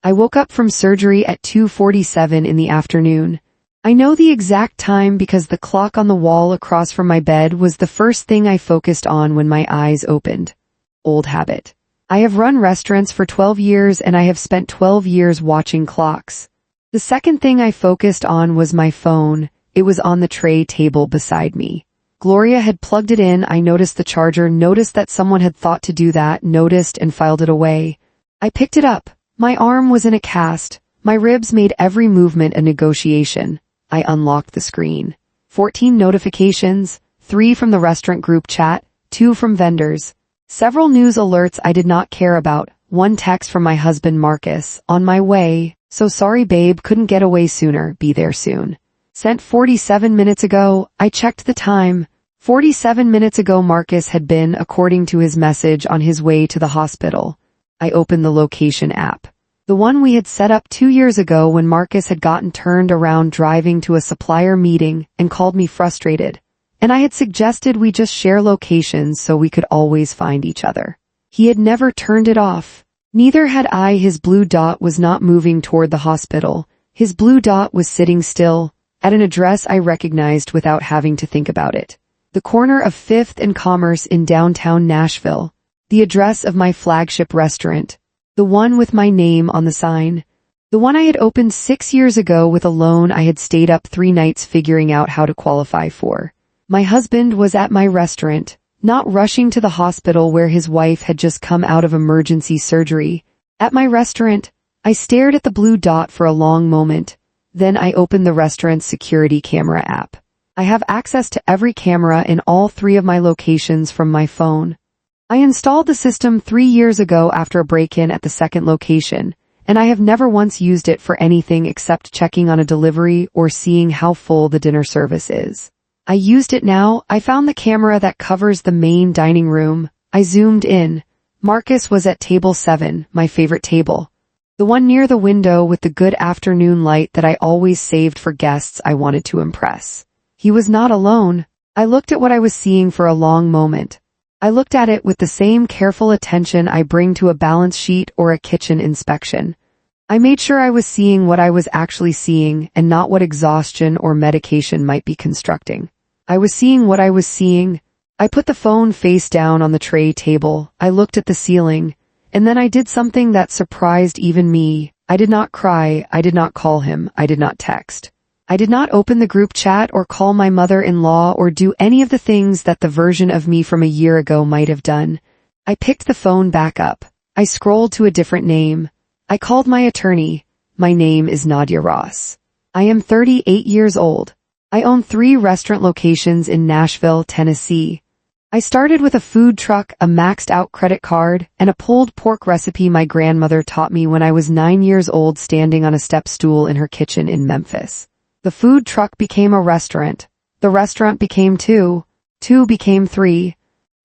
I woke up from surgery at 2:47 in the afternoon. I know the exact time because the clock on the wall across from my bed was the first thing I focused on when my eyes opened. Old habit. I have run restaurants for 12 years and I have spent 12 years watching clocks. The second thing I focused on was my phone. It was on the tray table beside me. Gloria had plugged it in. I noticed the charger, noticed that someone had thought to do that, noticed and filed it away. I picked it up. My arm was in a cast. My ribs made every movement a negotiation. I unlocked the screen. 14 notifications, 3 from the restaurant group chat, 2 from vendors. Several news alerts I did not care about, 1 text from my husband Marcus, on my way, so sorry babe, couldn't get away sooner, be there soon. Sent 47 minutes ago, I checked the time. 47 minutes ago Marcus had been, according to his message, on his way to the hospital. I opened the location app. The one we had set up 2 years ago when Marcus had gotten turned around driving to a supplier meeting and called me frustrated. And I had suggested we just share locations so we could always find each other. He had never turned it off. Neither had I. His blue dot was not moving toward the hospital. His blue dot was sitting still, at an address I recognized without having to think about it. The corner of 5th and Commerce in downtown Nashville. The address of my flagship restaurant. The one with my name on the sign. The one I had opened 6 years ago with a loan I had stayed up 3 nights figuring out how to qualify for. My husband was at my restaurant, not rushing to the hospital where his wife had just come out of emergency surgery. At my restaurant, I stared at the blue dot for a long moment. Then I opened the restaurant's security camera app. I have access to every camera in all 3 of my locations from my phone. I installed the system 3 years ago after a break-in at the second location, and I have never once used it for anything except checking on a delivery or seeing how full the dinner service is. I used it now. I found the camera that covers the main dining room. I zoomed in. Marcus was at table 7, my favorite table. The one near the window with the good afternoon light that I always saved for guests I wanted to impress. He was not alone. I looked at what I was seeing for a long moment. I looked at it with the same careful attention I bring to a balance sheet or a kitchen inspection. I made sure I was seeing what I was actually seeing and not what exhaustion or medication might be constructing. I was seeing what I was seeing. I put the phone face down on the tray table. I looked at the ceiling. And then I did something that surprised even me. I did not cry. I did not call him. I did not text. I did not open the group chat or call my mother-in-law or do any of the things that the version of me from a year ago might have done. I picked the phone back up. I scrolled to a different name. I called my attorney. My name is Nadia Ross. I am 38 years old. I own 3 restaurant locations in Nashville, Tennessee. I started with a food truck, a maxed-out credit card, and a pulled pork recipe my grandmother taught me when I was 9 years old standing on a step stool in her kitchen in Memphis. The food truck became a restaurant. The restaurant became 2. 2 became 3.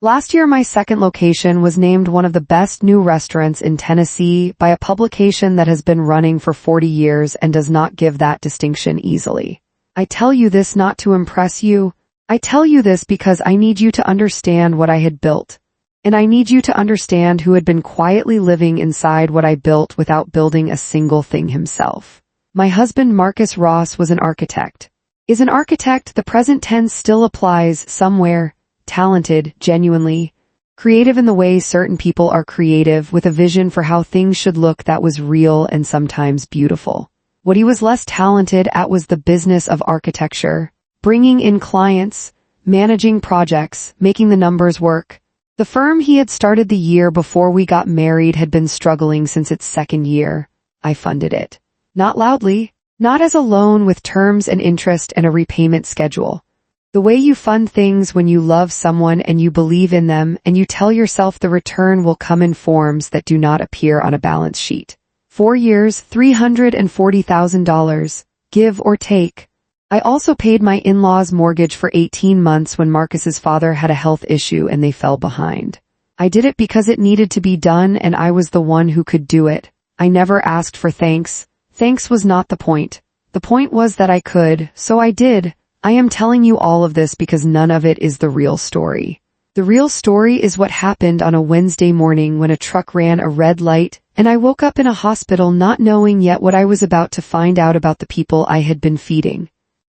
Last year my second location was named one of the best new restaurants in Tennessee by a publication that has been running for 40 years and does not give that distinction easily. I tell you this not to impress you. I tell you this because I need you to understand what I had built. And I need you to understand who had been quietly living inside what I built without building a single thing himself. My husband Marcus Ross was an architect. Is an architect, the present tense still applies somewhere. Talented, genuinely. Creative in the way certain people are creative, with a vision for how things should look that was real and sometimes beautiful. What he was less talented at was the business of architecture. Bringing in clients, managing projects, making the numbers work. The firm he had started the year before we got married had been struggling since its second year. I funded it. Not loudly, not as a loan with terms and interest and a repayment schedule. The way you fund things when you love someone and you believe in them and you tell yourself the return will come in forms that do not appear on a balance sheet. 4 years, $340,000, give or take. I also paid my in-laws' mortgage for 18 months when Marcus's father had a health issue and they fell behind. I did it because it needed to be done and I was the one who could do it. I never asked for thanks. Thanks was not the point. The point was that I could, so I did. I am telling you all of this because none of it is the real story. The real story is what happened on a Wednesday morning when a truck ran a red light and I woke up in a hospital not knowing yet what I was about to find out about the people I had been feeding.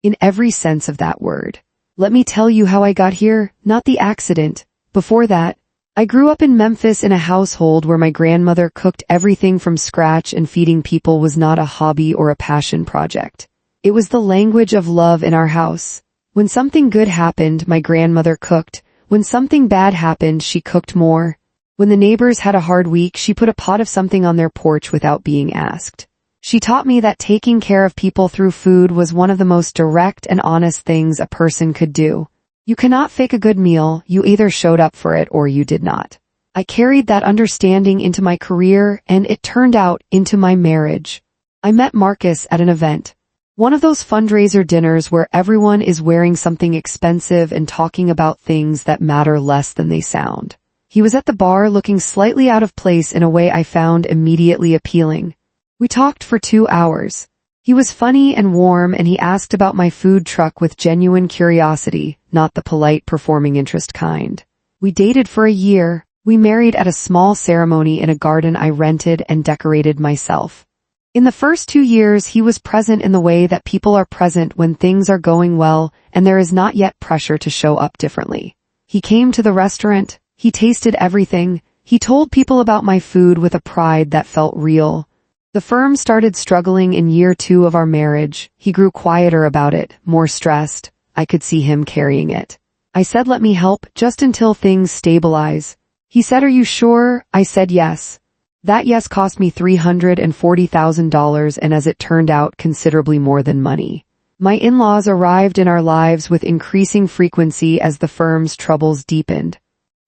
In every sense of that word. Let me tell you how I got here, not the accident. Before that, I grew up in Memphis in a household where my grandmother cooked everything from scratch, and feeding people was not a hobby or a passion project. It was the language of love in our house. When something good happened, my grandmother cooked. When something bad happened, she cooked more. When the neighbors had a hard week, she put a pot of something on their porch without being asked. She taught me that taking care of people through food was one of the most direct and honest things a person could do. You cannot fake a good meal, you either showed up for it or you did not. I carried that understanding into my career, and it turned out into my marriage. I met Marcus at an event. One of those fundraiser dinners where everyone is wearing something expensive and talking about things that matter less than they sound. He was at the bar looking slightly out of place in a way I found immediately appealing. We talked for 2 hours. He was funny and warm, and he asked about my food truck with genuine curiosity, not the polite performing interest kind. We dated for a year. We married at a small ceremony in a garden I rented and decorated myself. In the first 2 years, he was present in the way that people are present when things are going well and there is not yet pressure to show up differently. He came to the restaurant. He tasted everything. He told people about my food with a pride that felt real. The firm started struggling in year 2 of our marriage. He grew quieter about it, more stressed. I could see him carrying it. I said, let me help, just until things stabilize. He said, are you sure? I said yes. That yes cost me $340,000, and as it turned out, considerably more than money. My in-laws arrived in our lives with increasing frequency as the firm's troubles deepened.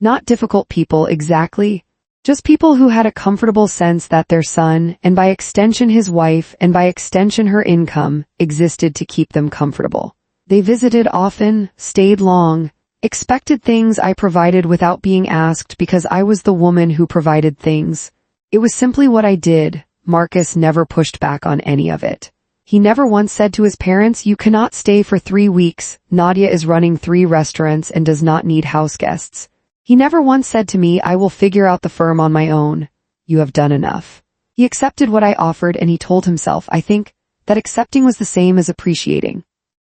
Not difficult people exactly. Just people who had a comfortable sense that their son, and by extension his wife, and by extension her income, existed to keep them comfortable. They visited often, stayed long, expected things I provided without being asked because I was the woman who provided things. It was simply what I did. Marcus never pushed back on any of it. He never once said to his parents, you cannot stay for 3 weeks. Nadia is running 3 restaurants and does not need house guests. He never once said to me, I will figure out the firm on my own. You have done enough. He accepted what I offered, and he told himself, I think, that accepting was the same as appreciating.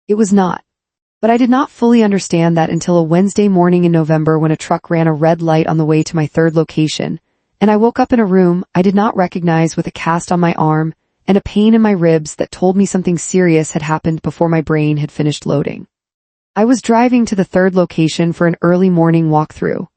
It was not. But I did not fully understand that until a Wednesday morning in November when a truck ran a red light on the way to my 3rd location, and I woke up in a room I did not recognize with a cast on my arm and a pain in my ribs that told me something serious had happened before my brain had finished loading. I was driving to the 3rd location for an early morning walkthrough.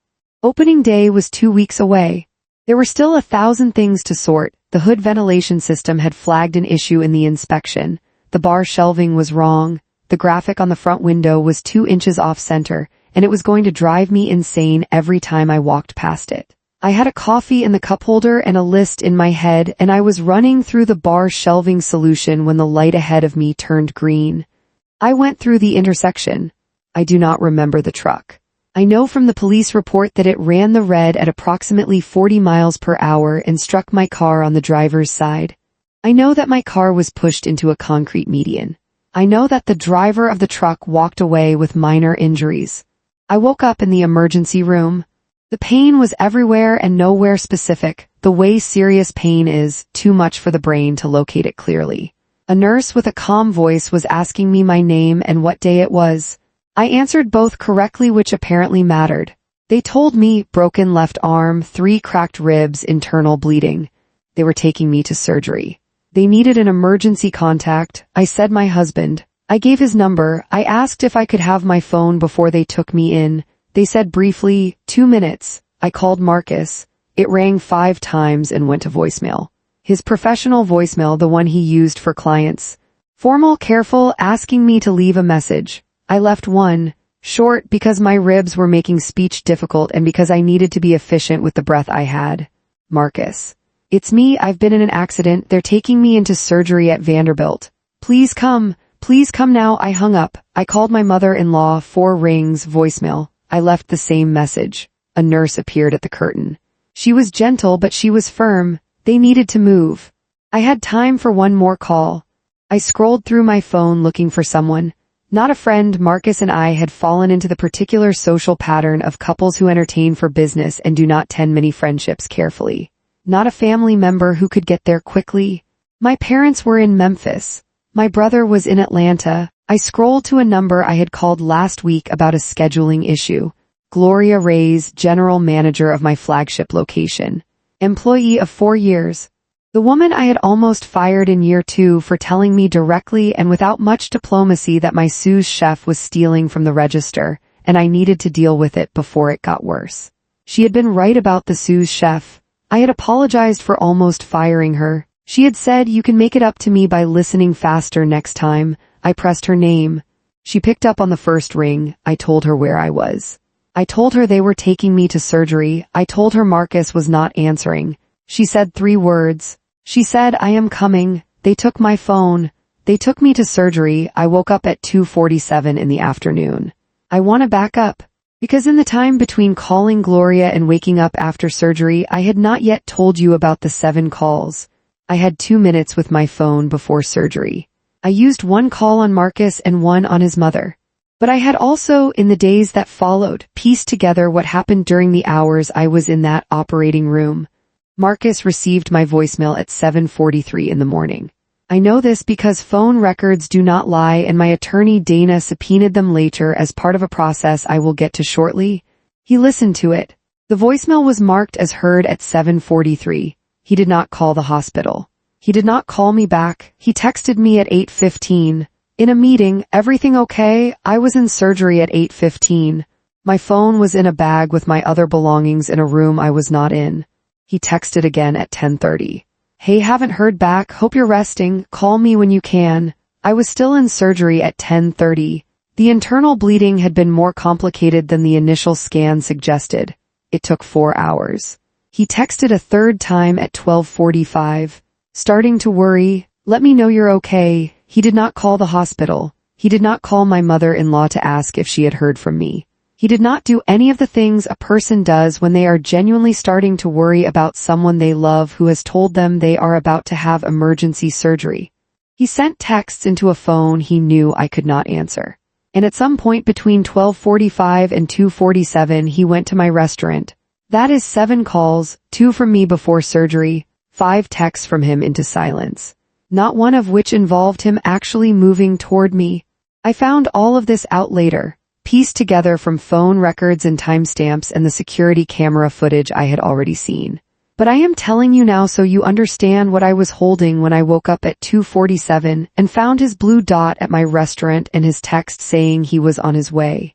Opening day was 2 weeks away. There were still 1,000 things to sort. The hood ventilation system had flagged an issue in the inspection. The bar shelving was wrong. The graphic on the front window was 2 inches off center, and it was going to drive me insane every time I walked past it. I had a coffee in the cup holder and a list in my head, and I was running through the bar shelving solution when the light ahead of me turned green. I went through the intersection. I do not remember the truck. I know from the police report that it ran the red at approximately 40 miles per hour and struck my car on the driver's side. I know that my car was pushed into a concrete median. I know that the driver of the truck walked away with minor injuries. I woke up in the emergency room. The pain was everywhere and nowhere specific, the way serious pain is, too much for the brain to locate it clearly. A nurse with a calm voice was asking me my name and what day it was. I answered both correctly, which apparently mattered. They told me broken left arm, 3 cracked ribs, internal bleeding. They were taking me to surgery. They needed an emergency contact. I said my husband. I gave his number. I asked if I could have my phone before they took me in. They said briefly, 2 minutes. I called Marcus. It rang 5 times and went to voicemail. His professional voicemail, the one he used for clients. Formal, careful, asking me to leave a message. I left one, short because my ribs were making speech difficult and because I needed to be efficient with the breath I had. Marcus. It's me, I've been in an accident, they're taking me into surgery at Vanderbilt. Please come now. I hung up. I called my mother-in-law, 4 rings, voicemail. I left the same message. A nurse appeared at the curtain. She was gentle, but she was firm. They needed to move. I had time for one more call. I scrolled through my phone looking for someone. Not a friend. Marcus and I had fallen into the particular social pattern of couples who entertain for business and do not tend many friendships carefully. not a family member who could get there quickly. My parents were in Memphis. My brother was in Atlanta. I scrolled to a number I had called last week about a scheduling issue. Gloria Reyes, general manager of my flagship location. Employee of 4 years. The woman I had almost fired in year 2 for telling me directly and without much diplomacy that my sous chef was stealing from the register, and I needed to deal with it before it got worse. She had been right about the sous chef. I had apologized for almost firing her. She had said, "You can make it up to me by listening faster next time." I pressed her name. She picked up on the first ring. I told her where I was. I told her they were taking me to surgery. I told her Marcus was not answering. She said 3 words. She said, "I am coming." They took my phone. They took me to surgery. I woke up at 2:47 in the afternoon. I want to back up, because in the time between calling Gloria and waking up after surgery, I had not yet told you about the 7 calls. I had 2 minutes with my phone before surgery. I used 1 call on Marcus and 1 on his mother. But I had also, in the days that followed, pieced together what happened during the hours I was in that operating room. Marcus received my voicemail at 7:43 in the morning. I know this because phone records do not lie, and my attorney Dana subpoenaed them later as part of a process I will get to shortly. He listened to it. The voicemail was marked as heard at 7:43. He did not call the hospital. He did not call me back. He texted me at 8:15. In a meeting, "Everything okay? I was in surgery at 8:15. My phone was in a bag with my other belongings in a room I was not in." He texted again at 10:30. "Hey, haven't heard back. Hope you're resting. Call me when you can." I was still in surgery at 10:30. The internal bleeding had been more complicated than the initial scan suggested. It took 4 hours. He texted a third time at 12:45. "Starting to worry. Let me know you're okay." He did not call the hospital. He did not call my mother-in-law to ask if she had heard from me. He did not do any of the things a person does when they are genuinely starting to worry about someone they love who has told them they are about to have emergency surgery. He sent texts into a phone he knew I could not answer. And at some point between 12:45 and 2:47 he went to my restaurant. That is 7 calls, 2 from me before surgery, 5 texts from him into silence. Not one of which involved him actually moving toward me. I found all of this out later, pieced together from phone records and timestamps and the security camera footage I had already seen. But I am telling you now so you understand what I was holding when I woke up at 2:47 and found his blue dot at my restaurant and his text saying he was on his way.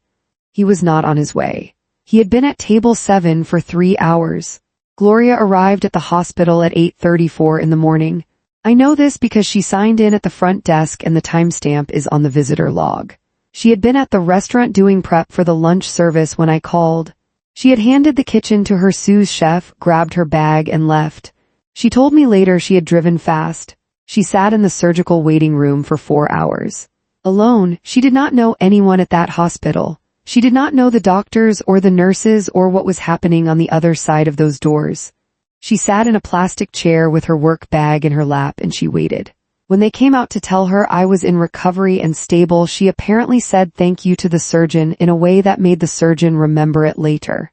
He was not on his way. He had been at table 7 for 3 hours. Gloria arrived at the hospital at 8:34 in the morning. I know this because she signed in at the front desk and the timestamp is on the visitor log. She had been at the restaurant doing prep for the lunch service when I called. She had handed the kitchen to her sous chef, grabbed her bag and left. She told me later she had driven fast. She sat in the surgical waiting room for 4 hours. Alone, she did not know anyone at that hospital. She did not know the doctors or the nurses or what was happening on the other side of those doors. She sat in a plastic chair with her work bag in her lap and she waited. When they came out to tell her I was in recovery and stable, she apparently said thank you to the surgeon in a way that made the surgeon remember it later.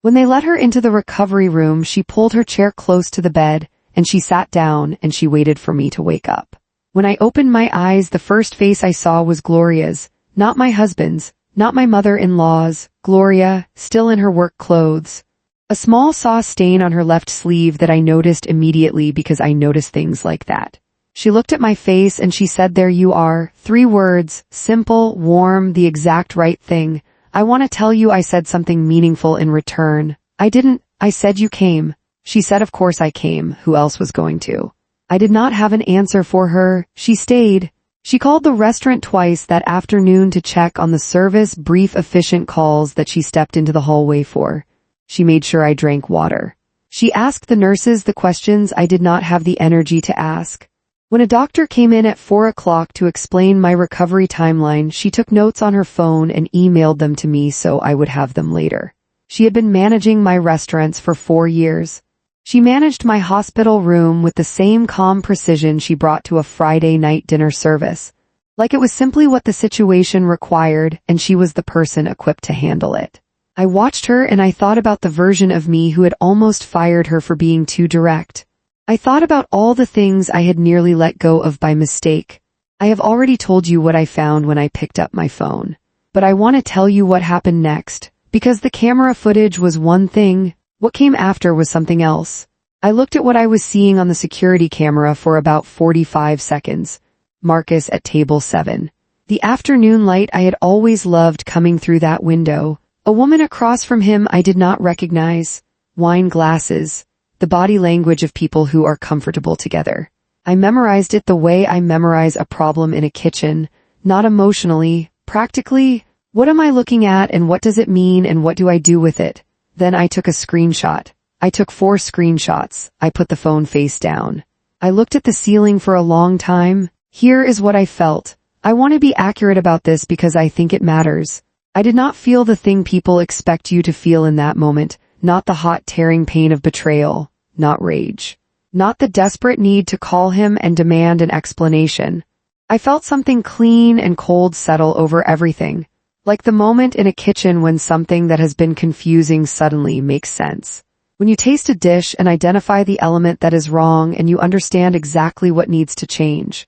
When they let her into the recovery room, she pulled her chair close to the bed and she sat down and she waited for me to wake up. When I opened my eyes, the first face I saw was Gloria's, not my husband's, not my mother-in-law's. Gloria, still in her work clothes. A small sauce stain on her left sleeve that I noticed immediately because I notice things like that. She looked at my face and she said, "There you are." 3 words, simple, warm, the exact right thing. "I want to tell you I said something meaningful in return." "I didn't. I said you came." She said, "Of course I came. Who else was going to?" I did not have an answer for her. She stayed. She called the restaurant twice that afternoon to check on the service, brief, efficient calls that she stepped into the hallway for. She made sure I drank water. She asked the nurses the questions I did not have the energy to ask. When a doctor came in at 4 o'clock to explain my recovery timeline, she took notes on her phone and emailed them to me so I would have them later. She had been managing my restaurants for 4 years. She managed my hospital room with the same calm precision she brought to a Friday night dinner service, like it was simply what the situation required and she was the person equipped to handle it. I watched her and I thought about the version of me who had almost fired her for being too direct. I thought about all the things I had nearly let go of by mistake. I have already told you what I found when I picked up my phone. But I want to tell you what happened next, because the camera footage was one thing, what came after was something else. I looked at what I was seeing on the security camera for about 45 seconds. Marcus at table 7. The afternoon light I had always loved coming through that window. A woman across from him I did not recognize. Wine glasses. The body language of people who are comfortable together. I memorized it the way I memorize a problem in a kitchen, not emotionally, practically. What am I looking at and what does it mean and what do I do with it? Then I took a screenshot. I took 4 screenshots. I put the phone face down. I looked at the ceiling for a long time. Here is what I felt. I want to be accurate about this because I think it matters. I did not feel the thing people expect you to feel in that moment, not the hot tearing pain of betrayal, not rage, not the desperate need to call him and demand an explanation. I felt something clean and cold settle over everything. Like the moment in a kitchen when something that has been confusing suddenly makes sense. When you taste a dish and identify the element that is wrong and you understand exactly what needs to change.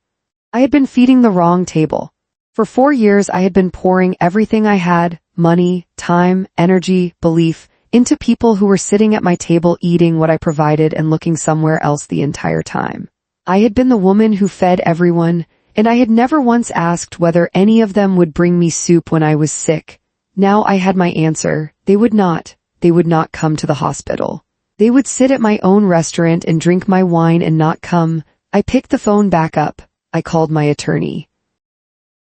I had been feeding the wrong table. For 4 years I had been pouring everything I had, money, time, energy, belief, into people who were sitting at my table eating what I provided and looking somewhere else the entire time. I had been the woman who fed everyone, and I had never once asked whether any of them would bring me soup when I was sick. Now I had my answer. They would not. They would not come to the hospital. They would sit at my own restaurant and drink my wine and not come. I picked the phone back up. I called my attorney.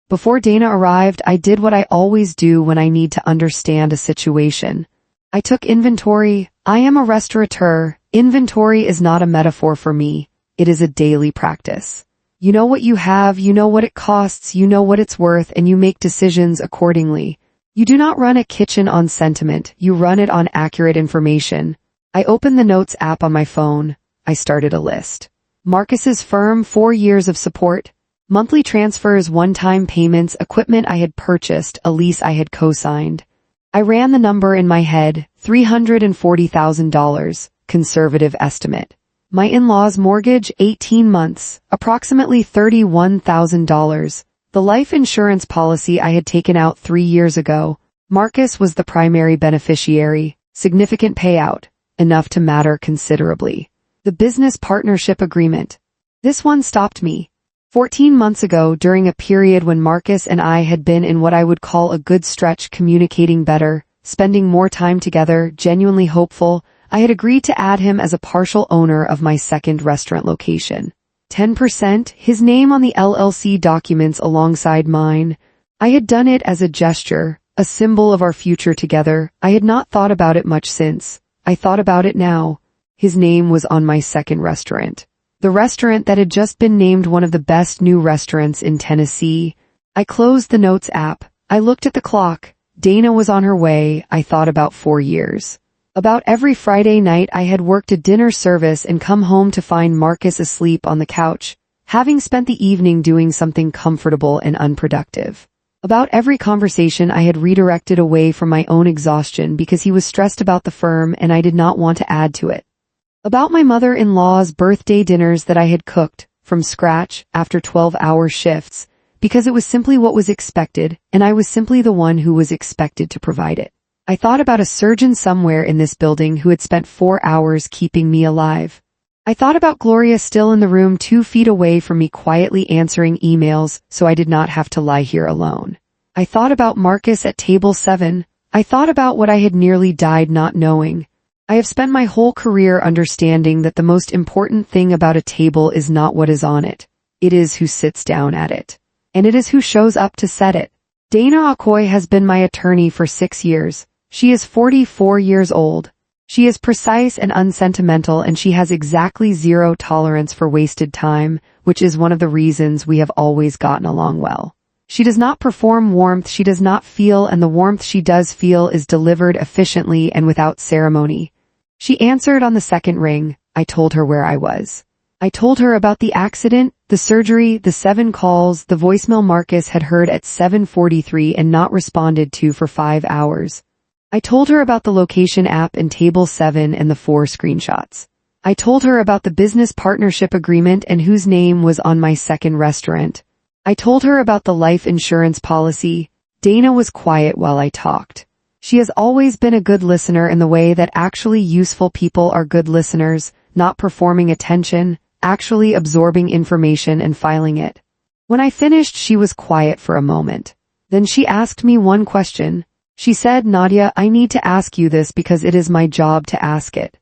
Before Dana arrived, I did what I always do when I need to understand a situation. I took inventory. I am a restaurateur. Inventory is not a metaphor for me. It is a daily practice. You know what you have, you know what it costs, you know what it's worth, and you make decisions accordingly. You do not run a kitchen on sentiment, you run it on accurate information. I opened the Notes app on my phone. I started a list. Marcus's firm, 4 years of support, monthly transfers, one-time payments, equipment I had purchased, a lease I had co-signed. I ran the number in my head, $340,000, conservative estimate. My in-laws' mortgage, 18 months, approximately $31,000. The life insurance policy I had taken out 3 years ago. Marcus was the primary beneficiary, significant payout, enough to matter considerably. The business partnership agreement. This one stopped me. 14 months ago, during a period when Marcus and I had been in what I would call a good stretch, communicating better, spending more time together, genuinely hopeful, I had agreed to add him as a partial owner of my second restaurant location. 10%, his name on the LLC documents alongside mine. I had done it as a gesture, a symbol of our future together. I had not thought about it much since. I thought about it now. His name was on my second restaurant. The restaurant that had just been named one of the best new restaurants in Tennessee. I closed the Notes app. I looked at the clock. Dana was on her way. I thought about 4 years. About every Friday night I had worked a dinner service and come home to find Marcus asleep on the couch, having spent the evening doing something comfortable and unproductive. About every conversation I had redirected away from my own exhaustion because he was stressed about the firm and I did not want to add to it. About my mother-in-law's birthday dinners that I had cooked, from scratch, after 12-hour shifts, because it was simply what was expected, and I was simply the one who was expected to provide it. I thought about a surgeon somewhere in this building who had spent 4 hours keeping me alive. I thought about Gloria still in the room 2 feet away from me quietly answering emails so I did not have to lie here alone. I thought about Marcus at table 7. I thought about what I had nearly died not knowing. I have spent my whole career understanding that the most important thing about a table is not what is on it. It is who sits down at it. And it is who shows up to set it. Dana Okoye has been my attorney for 6 years. She is 44 years old. She is precise and unsentimental, and she has exactly 0 tolerance for wasted time, which is one of the reasons we have always gotten along well. She does not perform warmth she does not feel, and the warmth she does feel is delivered efficiently and without ceremony. She answered on the second ring. I told her where I was. I told her about the accident, the surgery, the 7 calls, the voicemail Marcus had heard at 7:43 and not responded to for 5 hours. I told her about the location app in Table 7 and the 4 screenshots. I told her about the business partnership agreement and whose name was on my second restaurant. I told her about the life insurance policy. Dana was quiet while I talked. She has always been a good listener in the way that actually useful people are good listeners, not performing attention, actually absorbing information and filing it. When I finished, she was quiet for a moment. Then she asked me one question. She said, "Nadia, I need to ask you this because it is my job to ask it.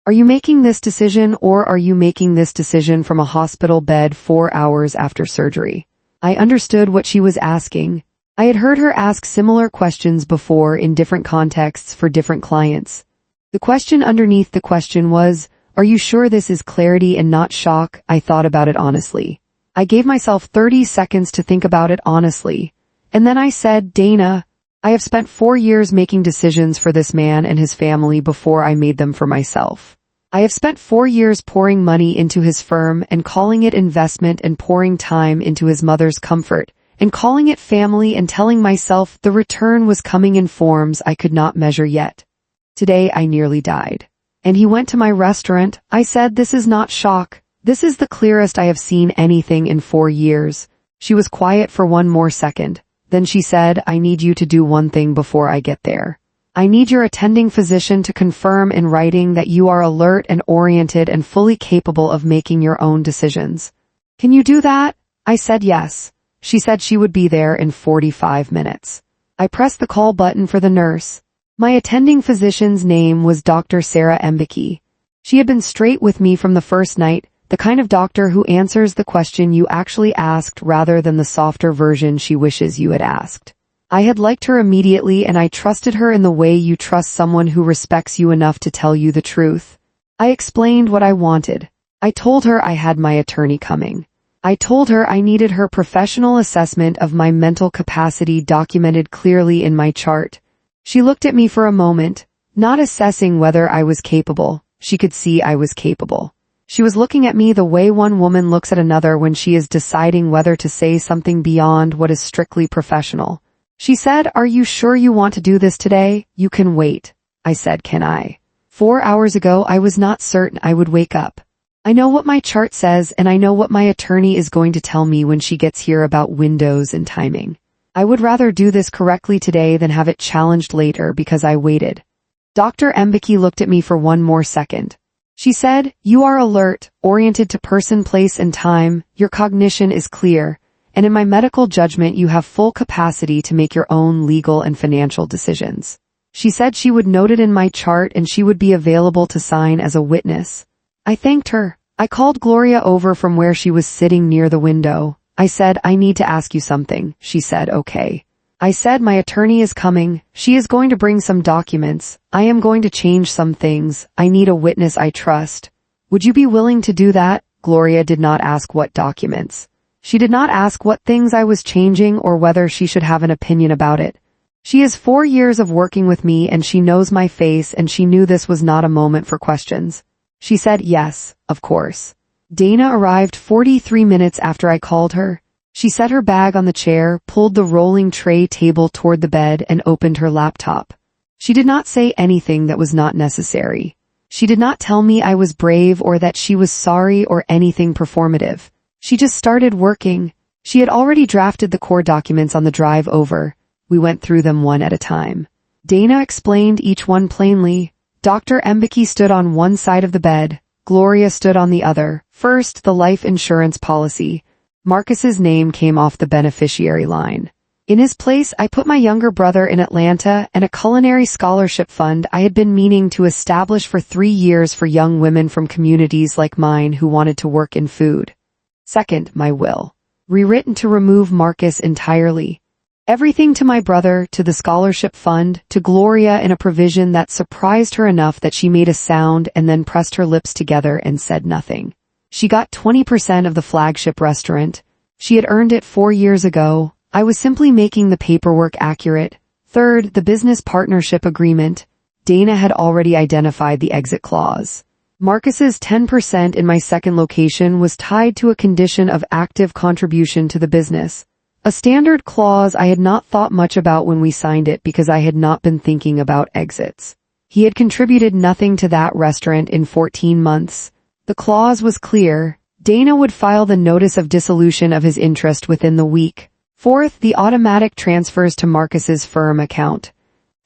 Are you making this decision or are you making this decision from a hospital bed 4 hours after surgery?" I understood what she was asking. I had heard her ask similar questions before in different contexts for different clients. The question underneath the question was, "Are you sure this is clarity and not shock?" I thought about it honestly. I gave myself 30 seconds to think about it honestly. And then I said, "Dana, I have spent 4 years making decisions for this man and his family before I made them for myself. I have spent 4 years pouring money into his firm and calling it investment and pouring time into his mother's comfort and calling it family and telling myself the return was coming in forms I could not measure yet. Today I nearly died. And he went to my restaurant. I said, "This is not shock. This is the clearest I have seen anything in 4 years." She was quiet for one more second. Then she said, "I need you to do one thing before I get there. I need your attending physician to confirm in writing that you are alert and oriented and fully capable of making your own decisions. Can you do that?" I said yes. She said she would be there in 45 minutes. I pressed the call button for the nurse. My attending physician's name was Dr. Sarah Mbeki. She had been straight with me from the first night, the kind of doctor who answers the question you actually asked rather than the softer version she wishes you had asked. I had liked her immediately and I trusted her in the way you trust someone who respects you enough to tell you the truth. I explained what I wanted. I told her I had my attorney coming. I told her I needed her professional assessment of my mental capacity documented clearly in my chart. She looked at me for a moment, not assessing whether I was capable. She could see I was capable. She was looking at me the way one woman looks at another when she is deciding whether to say something beyond what is strictly professional. She said, "Are you sure you want to do this today? You can wait." I said, "Can I?" 4 hours ago I was not certain I would wake up. I know what my chart says and I know what my attorney is going to tell me when she gets here about windows and timing. I would rather do this correctly today than have it challenged later because I waited. Dr. Mbeki looked at me for one more second. She said, "You are alert, oriented to person, place, and time. Your cognition is clear. And in my medical judgment you have full capacity to make your own legal and financial decisions." She said she would note it in my chart and she would be available to sign as a witness. I thanked her. I called Gloria over from where she was sitting near the window. I said, "I need to ask you something." She said, "Okay." I said, "My attorney is coming. She is going to bring some documents. I am going to change some things. I need a witness I trust. Would you be willing to do that?" Gloria did not ask what documents. She did not ask what things I was changing or whether she should have an opinion about it. She has 4 years of working with me and she knows my face and she knew this was not a moment for questions. She said, "Yes, of course." Dana arrived 43 minutes after I called her. She set her bag on the chair, pulled the rolling tray table toward the bed, and opened her laptop. She did not say anything that was not necessary. She did not tell me I was brave or that she was sorry or anything performative. She just started working. She had already drafted the core documents on the drive over. We went through them one at a time. Dana explained each one plainly. Dr. Mbeki stood on one side of the bed. Gloria stood on the other. First, the life insurance policy. Marcus's name came off the beneficiary line. In his place, I put my younger brother in Atlanta and a culinary scholarship fund I had been meaning to establish for 3 years for young women from communities like mine who wanted to work in food. Second, my will. Rewritten to remove Marcus entirely. Everything to my brother, to the scholarship fund, to Gloria in a provision that surprised her enough that she made a sound and then pressed her lips together and said nothing. She got 20% of the flagship restaurant. She had earned it 4 years ago. I was simply making the paperwork accurate. Third, the business partnership agreement. Dana had already identified the exit clause. Marcus's 10% in my second location was tied to a condition of active contribution to the business. A standard clause I had not thought much about when we signed it because I had not been thinking about exits. He had contributed nothing to that restaurant in 14 months. The clause was clear. Dana would file the notice of dissolution of his interest within the week. Fourth, the automatic transfers to Marcus's firm account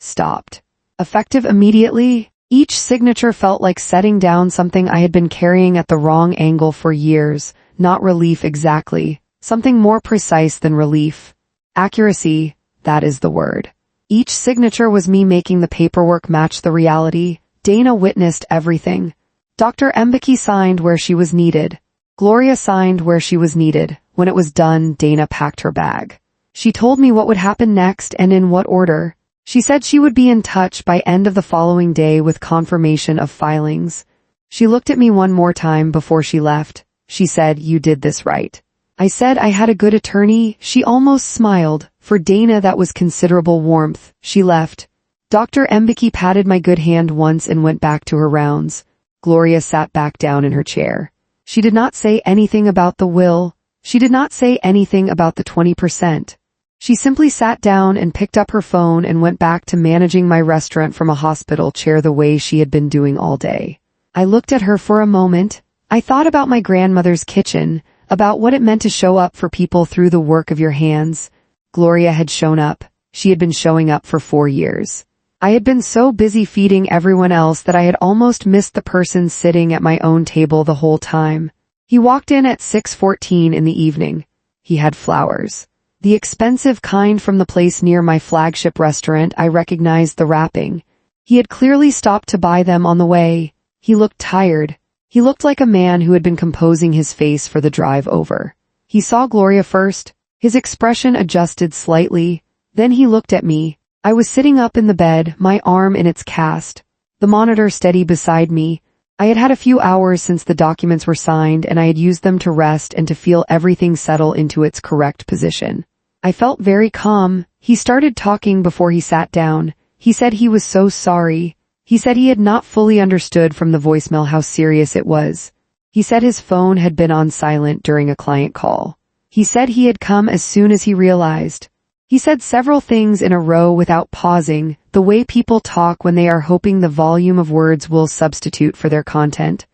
stopped. Effective immediately, each signature felt like setting down something I had been carrying at the wrong angle for years, not relief exactly, something more precise than relief. Accuracy, that is the word. Each signature was me making the paperwork match the reality. Dana witnessed everything. Dr. Mbeki signed where she was needed. Gloria signed where she was needed. When it was done, Dana packed her bag. She told me what would happen next and in what order. She said she would be in touch by end of the following day with confirmation of filings. She looked at me one more time before she left. She said, "You did this right." I said I had a good attorney. She almost smiled. For Dana, that was considerable warmth. She left. Dr. Mbeki patted my good hand once and went back to her rounds. Gloria sat back down in her chair. She did not say anything about the will. She did not say anything about the 20%. She simply sat down and picked up her phone and went back to managing my restaurant from a hospital chair the way she had been doing all day. I looked at her for a moment. I thought about my grandmother's kitchen, about what it meant to show up for people through the work of your hands. Gloria had shown up. She had been showing up for 4 years. I had been so busy feeding everyone else that I had almost missed the person sitting at my own table the whole time. He walked in at 6:14 in the evening. He had flowers. The expensive kind from the place near my flagship restaurant. I recognized the wrapping. He had clearly stopped to buy them on the way. He looked tired. He looked like a man who had been composing his face for the drive over. He saw Gloria first. His expression adjusted slightly. Then he looked at me. I was sitting up in the bed, my arm in its cast, the monitor steady beside me. I had had a few hours since the documents were signed, and I had used them to rest and to feel everything settle into its correct position. I felt very calm. He started talking before he sat down. He said he was so sorry. He said he had not fully understood from the voicemail how serious it was. He said his phone had been on silent during a client call. He said he had come as soon as he realized. He said several things in a row without pausing, the way people talk when they are hoping the volume of words will substitute for their content.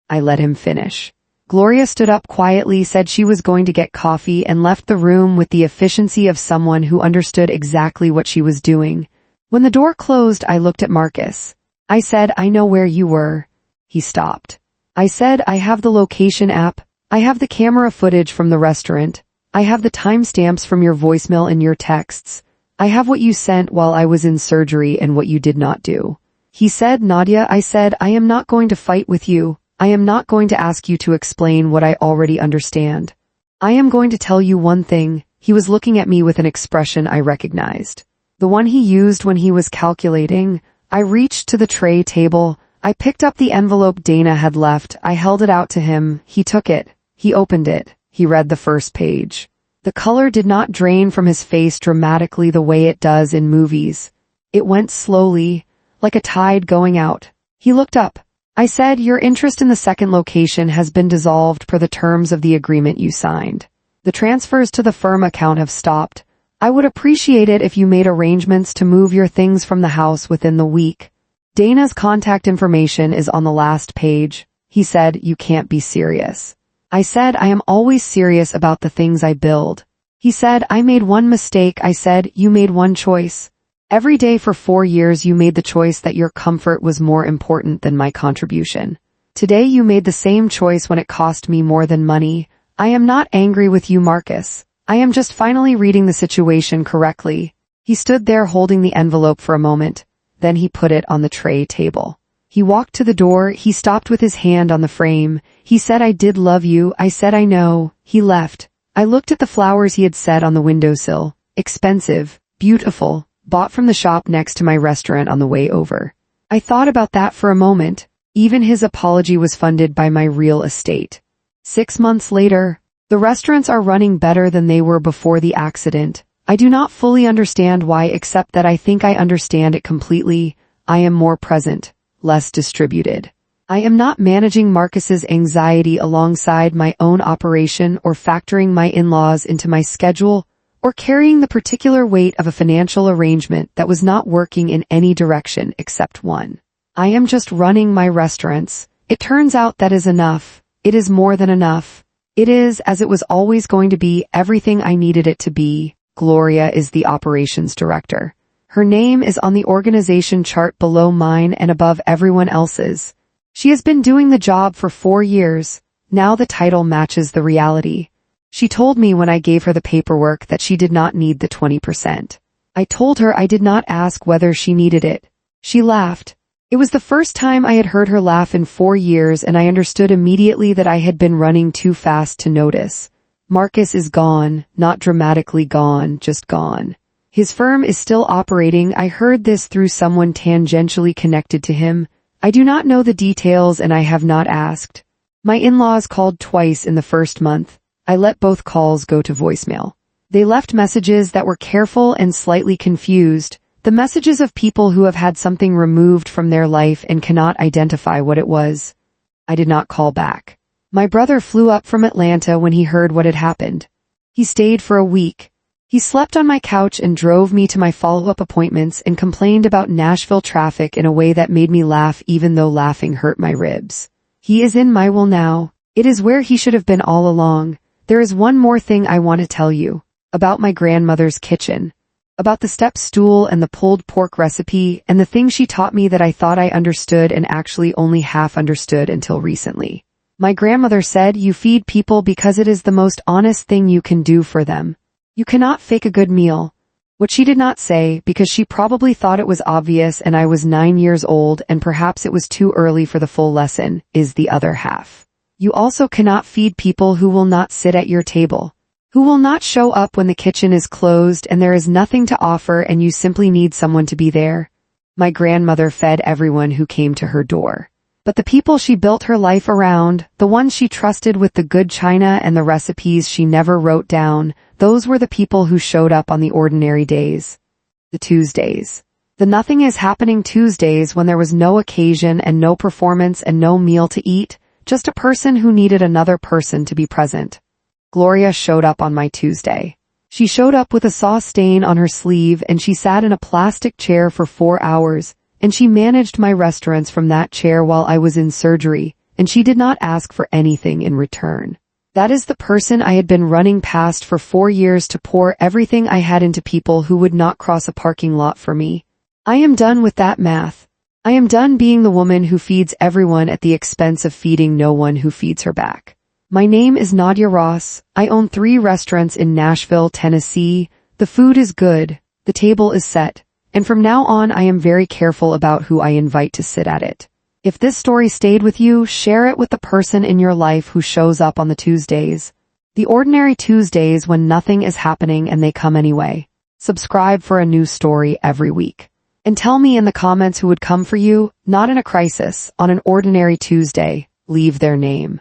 I let him finish. Gloria stood up quietly, said she was going to get coffee, and left the room with the efficiency of someone who understood exactly what she was doing. When the door closed, I looked at Marcus. I said, "I know where you were." He stopped. I said, "I have the location app. I have the camera footage from the restaurant. I have the timestamps from your voicemail and your texts. I have what you sent while I was in surgery and what you did not do." He said, "Nadia," I said, "I am not going to fight with you. I am not going to ask you to explain what I already understand. I am going to tell you one thing." He was looking at me with an expression I recognized. The one he used when he was calculating. I reached to the tray table. I picked up the envelope Dana had left. I held it out to him. He took it. He opened it. He read the first page. The color did not drain from his face dramatically the way it does in movies. It went slowly, like a tide going out. He looked up. I said, "Your interest in the second location has been dissolved per the terms of the agreement you signed. The transfers to the firm account have stopped. I would appreciate it if you made arrangements to move your things from the house within the week. Dana's contact information is on the last page." He said, "You can't be serious." I said, "I am always serious about the things I build." He said, "I made one mistake." I said, "You made one choice. Every day for 4 years you made the choice that your comfort was more important than my contribution. Today you made the same choice when it cost me more than money. I am not angry with you, Marcus. I am just finally reading the situation correctly." He stood there holding the envelope for a moment. Then he put it on the tray table. He walked to the door. He stopped with his hand on the frame. He said, "I did love you." I said, "I know." He left. I looked at the flowers he had set on the windowsill. Expensive, beautiful, bought from the shop next to my restaurant on the way over. I thought about that for a moment. Even his apology was funded by my real estate. 6 months later, the restaurants are running better than they were before the accident. I do not fully understand why, except that I think I understand it completely. I am more present, less distributed. I am not managing Marcus's anxiety alongside my own operation or factoring my in-laws into my schedule. or carrying the particular weight of a financial arrangement that was not working in any direction except one. I am just running my restaurants. It turns out that is enough. It is more than enough. It is, as it was always going to be, everything I needed it to be. Gloria is the operations director. Her name is on the organization chart below mine and above everyone else's. She has been doing the job for 4 years. Now the title matches the reality. She told me when I gave her the paperwork that she did not need the 20%. I told her I did not ask whether she needed it. She laughed. It was the first time I had heard her laugh in 4 years, and I understood immediately that I had been running too fast to notice. Marcus is gone, not dramatically gone, just gone. His firm is still operating. I heard this through someone tangentially connected to him. I do not know the details and I have not asked. My in-laws called twice in the first month. I let both calls go to voicemail. They left messages that were careful and slightly confused, the messages of people who have had something removed from their life and cannot identify what it was. I did not call back. My brother flew up from Atlanta when he heard what had happened. He stayed for a week. He slept on my couch and drove me to my follow-up appointments and complained about Nashville traffic in a way that made me laugh even though laughing hurt my ribs. He is in my will now. It is where he should have been all along. There is one more thing I want to tell you. About my grandmother's kitchen. About the step stool and the pulled pork recipe and the thing she taught me that I thought I understood and actually only half understood until recently. My grandmother said you feed people because it is the most honest thing you can do for them. You cannot fake a good meal. What she did not say, because she probably thought it was obvious and I was 9 years old and perhaps it was too early for the full lesson, is the other half. You also cannot feed people who will not sit at your table, who will not show up when the kitchen is closed and there is nothing to offer and you simply need someone to be there. My grandmother fed everyone who came to her door. But the people she built her life around, the ones she trusted with the good china and the recipes she never wrote down, those were the people who showed up on the ordinary days. The Tuesdays. The nothing is happening Tuesdays when there was no occasion and no performance and no meal to eat, just a person who needed another person to be present. Gloria showed up on my Tuesday. She showed up with a saw stain on her sleeve and she sat in a plastic chair for 4 hours. And she managed my restaurants from that chair while I was in surgery, and she did not ask for anything in return. That is the person I had been running past for 4 years to pour everything I had into people who would not cross a parking lot for me. I am done with that math. I am done being the woman who feeds everyone at the expense of feeding no one who feeds her back. My name is Nadia Ross. I own 3 restaurants in Nashville, Tennessee. The food is good. The table is set. And from now on, I am very careful about who I invite to sit at it. If this story stayed with you, share it with the person in your life who shows up on the Tuesdays. The ordinary Tuesdays when nothing is happening and they come anyway. Subscribe for a new story every week. And tell me in the comments who would come for you, not in a crisis, on an ordinary Tuesday. Leave their name.